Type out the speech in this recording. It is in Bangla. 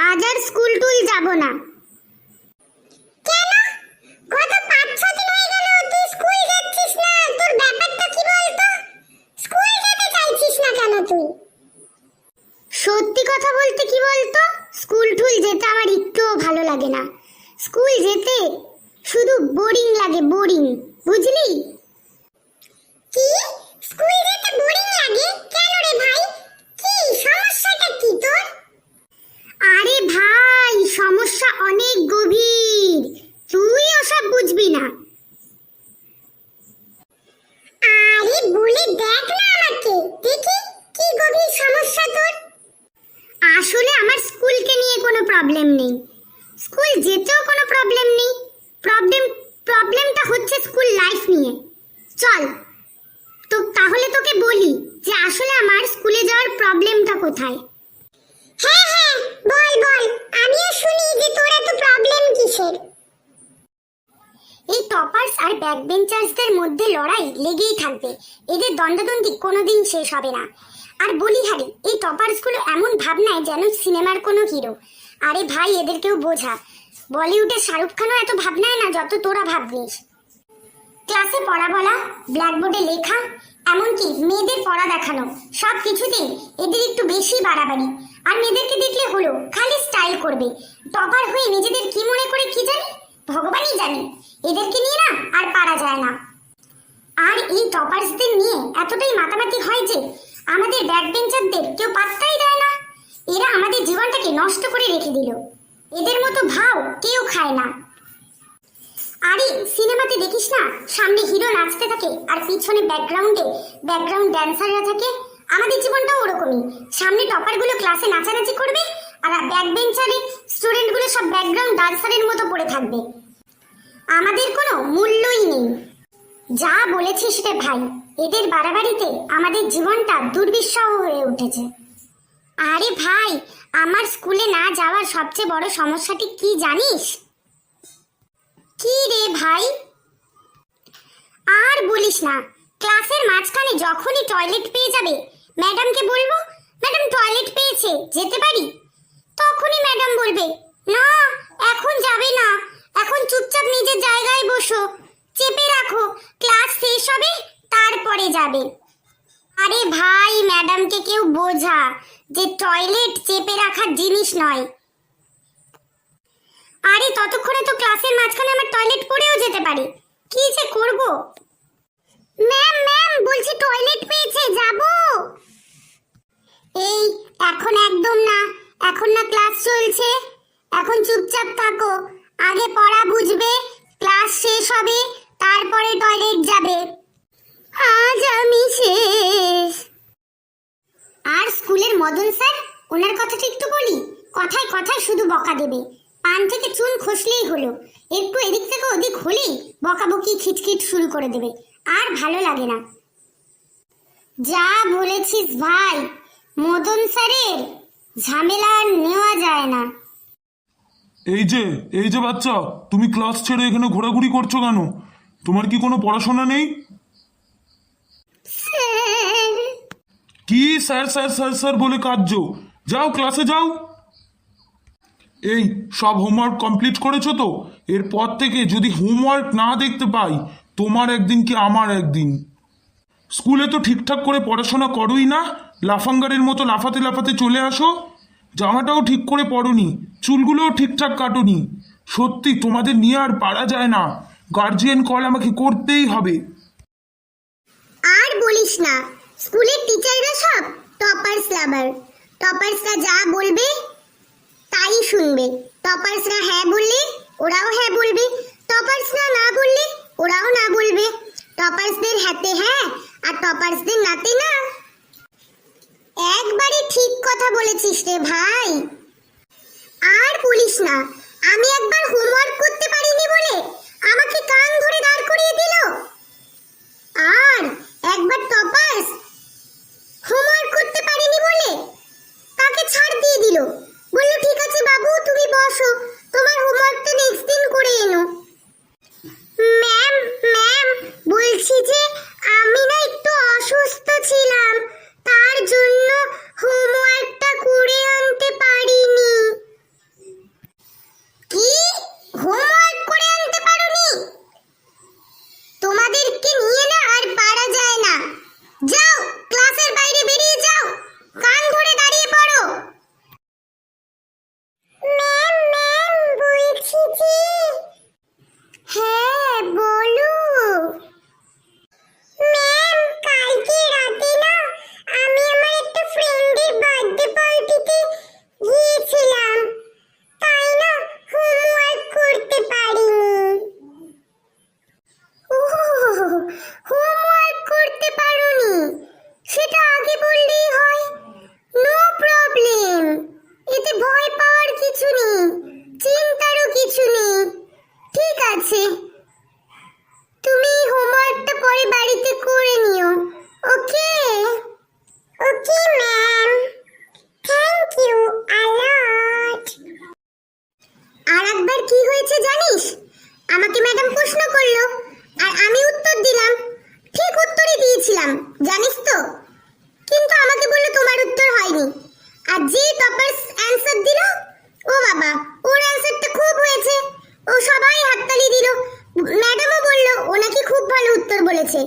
আজ আর স্কুল টুল যাব না। কেন? গত 5-6 দিন হয়ে গেল তুই স্কুল যাচ্ছিস না। তোর ব্যাপারটা কি বলতো? স্কুল যেতে চাইছিস না কেন তুই? সত্যি কথা বলতে কি বলতো, স্কুল টুল যেতে আমার একটুও ভালো লাগে না। স্কুল যেতে শুধু বোরিং লাগে, বোরিং, বুঝলি? কি স্কুল যেতে বোরিং লাগে? কেন রে ভাই, কি সমস্যাটা কি তোর? আরে ভাই, সমস্যা অনেক গভীর, তুই ওসব বুঝবি না। আরে বলে দেখ না আমাকে, দেখি কি গভীর সমস্যা তোর। আসলে আমার স্কুলকে নিয়ে কোনো প্রবলেম নেই, স্কুল যেতেও কোনো প্রবলেম নেই। প্রবলেমটা হচ্ছে স্কুল লাইফ নিয়ে। চল তো তাহলে তোকে বলি যে আসলে আমার স্কুলে যাওয়ার প্রবলেমটা কোথায়। হ্যাঁ হ্যাঁ, বল বল, আমিও শুনি যে তোর এত প্রবলেম কিসের। এই টপার্স আর ব্যাক বেঞ্চার্সদের মধ্যে লড়াই লেগেই থাকবে, এদের দ্বন্দ্বদ্বন্দ্বী কোনোদিন শেষ হবে না। আর বলি হারি, এই টপার্সগুলো এমন ভাবনায় যেন সিনেমার কোনো হিরো। আরে ভাই, এদেরকেও বোঝা, বলিউডের শাহরুখ খানও এত ভাবনায় না যত তোরা ভাবনিস। ক্লাসে পড়া বলা, ব্ল্যাকবোর্ডে লেখা, এমনকি মেয়েদের পড়া দেখানো, সব কিছুতেই এদের একটু বেশি বাড়াবাড়ি। আর মেয়েদেরকে দেখলে হলো খালি স্টাইল করবে। টপার হয়ে নিজেদের কি মনে করে কি জানি, ভগবানই জানে। এদেরকে নিয়ে না আর পারা যায় না। আর এই টপার্সদের নিয়ে এতটাই মাতামাতি হয় যে আমাদের ব্যাক বেঞ্চারদের কেউ পাত্তাই দেয় না। এরা আমাদের জীবনটাকে নষ্ট করে রেখে দিল। এদের মতো ভাও কেউ খায় না। আরে সিনেমাতে দেখিস না, সামনে হিরো নাচতে থাকে আর পিছনে ব্যাকগ্রাউন্ড ড্যান্সাররা থাকে। আমাদের জীবনটাও ওরকমই, সামনে টপারগুলো ক্লাসে নাচানাচি করবে আর ব্যাক বেঞ্চারে স্টুডেন্টগুলো সব ব্যাকগ্রাউন্ড ডান্সারের মতো পড়ে থাকবে। আমাদের কোনো মূল্যই নেই। যা বলেছিস রে ভাই, এদের বাড়াবাড়িতে আমাদের জীবনটা দুর্বিষহ হয়ে উঠেছে। আরে ভাই, আমার স্কুলে না যাওয়ার সবচেয়ে বড় সমস্যাটি কি জানিস? কি রে ভাই? আর বলিস না, ক্লাসের মাঝখানে যখনই টয়লেট পেয়ে যাবে, ম্যাডামকে বলবো ম্যাডাম টয়লেট পেয়েছে, যেতে পারি? তখনই ম্যাডাম বলবে না, এখন যাবে না, এখন চুপচাপ নিজের জায়গায় বসো, চেপে রাখো, ক্লাস শেষ হবে তারপরে যাবে। আরে ভাই, ম্যাডামকে কেউ বোঝা যে টয়লেট চেপে রাখার জিনিস নয়। আরে ততক্ষণে তো ক্লাসের মাঝখানে আমার টয়লেট পড়েও যেতে পারে, কি যে করব। ম্যাম ম্যাম, বলছি টয়লেট পেয়েছে, যাব। এই এখন একদম না, এখন না ক্লাস চলছে, এখন চুপচাপ থাকো, আগে পড়া বুঝবে, ক্লাস শেষ হবে তারপরে টয়লেট যাবে। আজ আমি শেষ। আর স্কুলের মদন স্যার, ওনার কথাটা একটু বলি, কথায় কথায় শুধু বকা দেবে। পান থেকে চুন খসলেই হলো, একটু এদিক থেকে ওদিক হলেই বকাবকি খিটখিট শুরু করে দেবে, আর ভালো লাগে না। যা বলেছিস ভাই, মদন স্যারের ঝামেলা আর নেওয়া যায় না। এই যে বাচ্চা, তুমি ক্লাস ছেড়ে এখানে ঘোরাঘুরি করছো কেন? তোমার কি কোনো পড়াশোনা নেই? কি স্যার স্যার স্যার স্যার বলে কাঁদছো? যাও ক্লাসে যাও। এই সব হোমওয়ার্ক কমপ্লিট করেছো তো? এরপর থেকে যদি হোমওয়ার্ক না দেখতে পাই, তোমার একদিন কি আমার একদিন। স্কুলে তো ঠিকঠাক করে পড়াশোনা করোই না, লাফাঙ্গারের মতো লাফাতে লাফাতে চলে আসো। জামাটাও ঠিক করে পরোনি, চুলগুলোও ঠিকঠাক কাটোনি। সত্যি তোমাদের নিয়ে আর পারা যায় না, গার্জিয়ান কল আমাকে করতেই হবে। আর বলিস না, স্কুলের টিচাররা সব টপার্স লাভার। টপার্সরা যা বলবে তাই শুনবে। টপার্সরা হ্যাঁ বললে ওরাও হ্যাঁ বলবে, টপার্সরা না বললে ওরাও না বলবে। টপার্সদের হাতে হ্যাঁ আর টপার্সদের নাতে না। একবারে ঠিক কথা বলেছিস রে ভাই। আর বলিস না, আমি একবার হোমওয়ার্ক করতে পারিনি বলে আমাকে কান ধরে দাঁড় করিয়ে দিল। আর একবার টপার্স হোমওয়ার্ক করতে পারিনি বলে তাকে ছাড় দিয়ে দিল, বলল ঠিক আছে বাবু তুমি বসো, তোমার হোমওয়ার্কটা নেক্সট দিন করে এনো। ম্যাম ম্যাম, বলছি যে আমি না একটু অসুস্থ ছিলাম, তার জন্য হোমওয়ার্কটা করে আনতে পারিনি। পারোনি সেটা আগে বললেই হয়। নো প্রবলেম, এতে ভয় পাওয়ার কিছু নেই, চিন্তারও কিছু নেই। ঠিক আছে, তুমি হোমওয়ার্কটা পরে বাড়িতে করে নিও। Okay? Okay ma'am, thank you a lot. আর একবার কি হয়েছে জানিস? আমাকে ম্যাডাম প্রশ্ন করলো আর আমি উত্তর দিলাম, ঠিক উত্তরই দিয়েছিলাম জানিস তো, কিন্তু আমাকে বললো তোমার উত্তর হয়নি। আর যে টপার্স অ্যানসার দিল, ও বাবা, ওর অ্যানসারটা খুব হয়েছে, ও সবাই হাততালি দিল। ম্যাডামও বললো ও নাকি খুব ভালো উত্তর বলেছে।